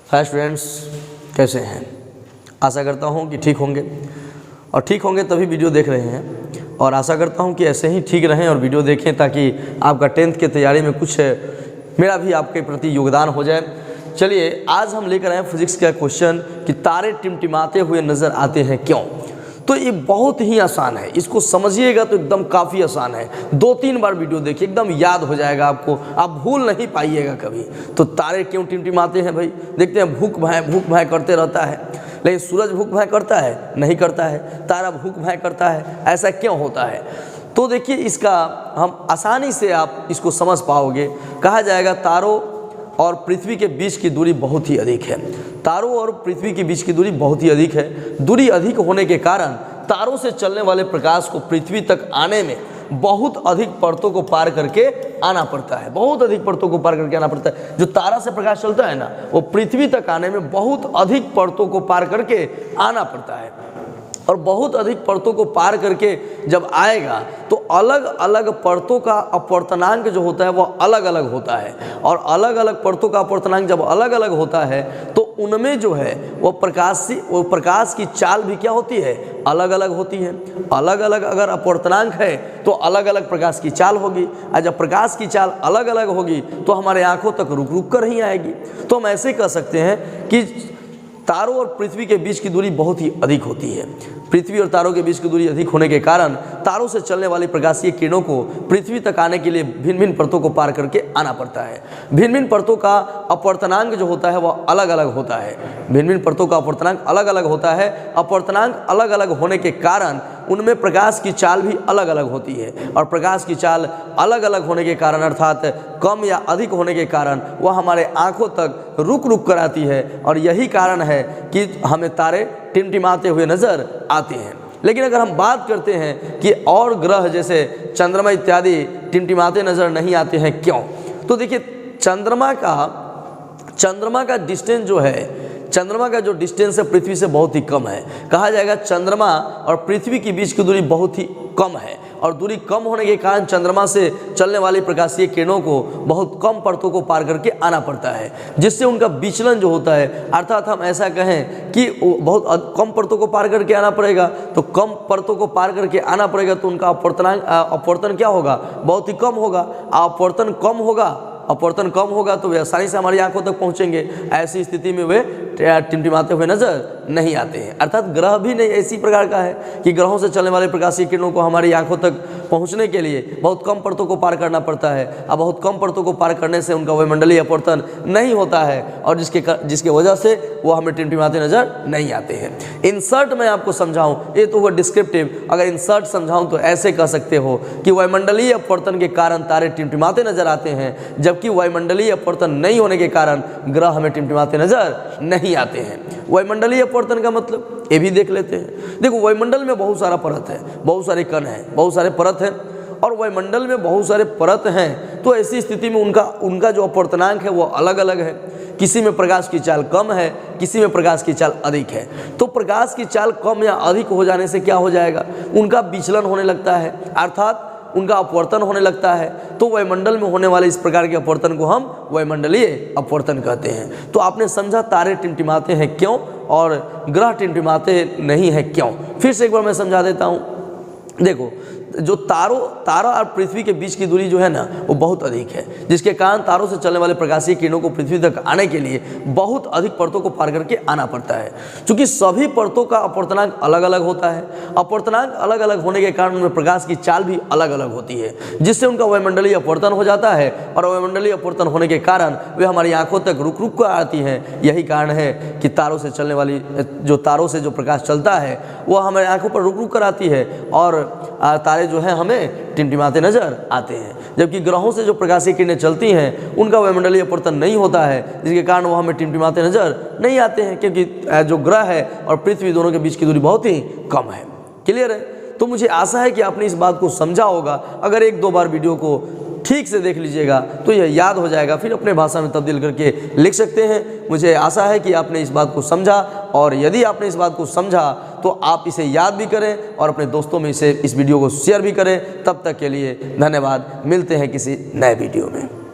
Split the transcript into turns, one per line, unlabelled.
Hi students, कैसे हैं? आशा करता हूं कि ठीक होंगे और ठीक होंगे तभी वीडियो देख रहे हैं और आशा करता हूं कि ऐसे ही ठीक रहें और वीडियो देखें ताकि आपका 10th की तैयारी में कुछ मेरा भी आपके प्रति योगदान हो जाए। चलिए आज हम लेकर आए फिजिक्स का क्वेश्चन कि तारे टिमटिमाते हुए नज़र आते हैं क्यों। तो ये बहुत ही आसान है, इसको समझिएगा तो एकदम काफ़ी आसान है। 2-3 बार वीडियो देखिए, एकदम याद हो जाएगा आपको, आप भूल नहीं पाइएगा कभी। तो तारे क्यों टिमटिमाते हैं भाई? देखते हैं, भूख भाई करते रहता है, लेकिन सूरज भूख भाई करता है? नहीं करता है। तारा भूख भाई करता है, ऐसा क्यों होता है? तो देखिए इसका हम आसानी से आप इसको समझ पाओगे। कहा जाएगा तारों और पृथ्वी के बीच की दूरी बहुत ही अधिक है। तारों और पृथ्वी के बीच की दूरी बहुत ही अधिक है। दूरी अधिक होने के कारण तारों से चलने वाले प्रकाश को पृथ्वी तक आने में बहुत अधिक परतों को पार करके आना पड़ता है। बहुत अधिक परतों को पार करके आना पड़ता है। जो तारा से प्रकाश चलता है ना, वो पृथ्वी तक आने में बहुत अधिक परतों को पार करके आना पड़ता है। और बहुत अधिक परतों को पार करके जब आएगा तो अलग अलग परतों का अपवर्तनांक जो होता है वो अलग अलग होता है। और अलग अलग परतों का अपवर्तनांक जब अलग अलग होता है तो उनमें जो है वो प्रकाश की चाल भी क्या होती है? अलग अलग होती है। अलग अलग अगर अपवर्तनांक है तो अलग अलग प्रकाश की चाल होगी, और जब प्रकाश की चाल अलग अलग होगी तो हमारे आंखों तक रुक रुक कर ही आएगी। तो हम ऐसे कह सकते हैं कि तारों और पृथ्वी के बीच की दूरी बहुत ही अधिक होती है। पृथ्वी और तारों के बीच की दूरी अधिक होने के कारण तारों से चलने वाली प्रकाशीय किरणों को पृथ्वी तक आने के लिए भिन्न भिन्न परतों को पार करके आना पड़ता है। भिन्न भिन्न परतों का अपवर्तनांक जो होता है वह अलग अलग होता है। भिन्न भिन्न परतों का अपवर्तनांक अलग अलग होता है। अपवर्तनांक अलग अलग होने के कारण उनमें प्रकाश की चाल भी अलग अलग होती है। और प्रकाश की चाल अलग अलग होने के कारण अर्थात कम या अधिक होने के कारण वह हमारे आंखों तक रुक रुक कर आती है। और यही कारण है कि हमें तारे टिमटिमाते हुए नज़र आते हैं। लेकिन अगर हम बात करते हैं कि और ग्रह जैसे चंद्रमा इत्यादि टिमटिमाते नज़र नहीं आते हैं क्यों, तो देखिए चंद्रमा का डिस्टेंस जो है, चंद्रमा का जो डिस्टेंस है पृथ्वी से बहुत ही कम है। कहा जाएगा चंद्रमा और पृथ्वी के बीच की दूरी बहुत ही कम है। और दूरी कम होने के कारण चंद्रमा से चलने वाली प्रकाशीय किरणों को बहुत कम परतों को पार करके आना पड़ता है, जिससे उनका विचलन जो होता है, अर्थात हम ऐसा कहें कि बहुत कम परतों को पार करके आना पड़ेगा। तो कम परतों को पार करके आना पड़ेगा तो उनका अपवर्तन क्या होगा? बहुत ही कम होगा। अपवर्तन कम होगा तो वे आसानी से हमारी आंखों तक पहुंचेंगे। ऐसी स्थिति में वे टिमटिमाते हुए नजर नहीं आते हैं। अर्थात ग्रह भी नहीं ऐसी प्रकार का है कि ग्रहों से चलने वाले प्रकाशीय किरणों को हमारी आंखों तक पहुंचने के लिए बहुत कम परतों को पार करना पड़ता है। अब बहुत कम परतों को पार करने से उनका वायुमंडलीय अपवर्तन नहीं होता है और जिसके वजह से वो हमें टिमटिमाते नजर नहीं आते हैं। इंसर्ट मैं आपको समझाऊं, ये तो हुआ डिस्क्रिप्टिव। अगर इंसर्ट समझाऊं तो ऐसे कह सकते हो कि वायुमंडलीय अपवर्तन के कारण तारे टिमटिमाते नजर आते हैं, जबकि वायुमंडलीय अपवर्तन नहीं होने के कारण ग्रह हमें टिमटिमाते नजर नहीं आते हैं। वायुमंडलीय अपवर्तन का मतलब ये भी देख लेते हैं। देखो, वायुमंडल में बहुत सारा परत है, बहुत सारे कण हैं, बहुत सारे परत हैं। और वायुमंडल में बहुत सारे परत हैं तो ऐसी स्थिति में उनका जो अपवर्तनांक है वो अलग अलग है। किसी में प्रकाश की चाल कम है, किसी में प्रकाश की चाल अधिक है। तो प्रकाश की चाल कम या अधिक हो जाने से क्या हो जाएगा? उनका विचलन होने लगता है, अर्थात उनका अपवर्तन होने लगता है। तो वायुमंडल में होने वाले इस प्रकार के अपवर्तन को हम वायुमंडलीय अपवर्तन कहते हैं। तो आपने समझा तारे टिमटिमाते हैं क्यों और ग्रह टिमटिमाते नहीं हैं क्यों। फिर से एक बार मैं समझा देता हूँ। देखो, जो तारा और पृथ्वी के बीच की दूरी जो है ना वो बहुत अधिक है, जिसके कारण तारों से चलने वाले प्रकाशीय किरणों को पृथ्वी तक आने के लिए बहुत अधिक परतों को पार करके आना पड़ता है। क्योंकि सभी परतों का अपवर्तनांक अलग अलग होता है। अपवर्तनांक अलग अलग होने के कारण उनमें प्रकाश की चाल भी अलग अलग होती है, जिससे उनका वायुमंडलीय अपवर्तन हो जाता है। और वायुमंडलीय अपवर्तन होने के कारण वे हमारी आंखों तक रुक रुक कर आती हैं। यही कारण है कि तारों से चलने वाली तारों से जो प्रकाश चलता है वह हमारी आंखों पर रुक रुक कर आती है और तारे जो हैं हमें टिमटिमाते नजर आते हैं। जबकि ग्रहों से जो प्रकाशीय किरणें चलती हैं उनका वायुमंडलीय अपवर्तन नहीं होता है, जिसके कारण वो हमें टिमटिमाते नजर नहीं आते हैं, क्योंकि जो ग्रह है और पृथ्वी दोनों के बीच की दूरी बहुत ही कम है। क्लियर है? तो मुझे आशा है कि आपने इस बात को समझा होगा। अगर 1-2 बार वीडियो को ठीक से देख लीजिएगा तो यह याद हो जाएगा, फिर अपने भाषा में तब्दील करके लिख सकते हैं। मुझे आशा है कि आपने इस बात को समझा, और यदि आपने इस बात को समझा तो आप इसे याद भी करें और अपने दोस्तों में इस वीडियो को शेयर भी करें। तब तक के लिए धन्यवाद। मिलते हैं किसी नए वीडियो में।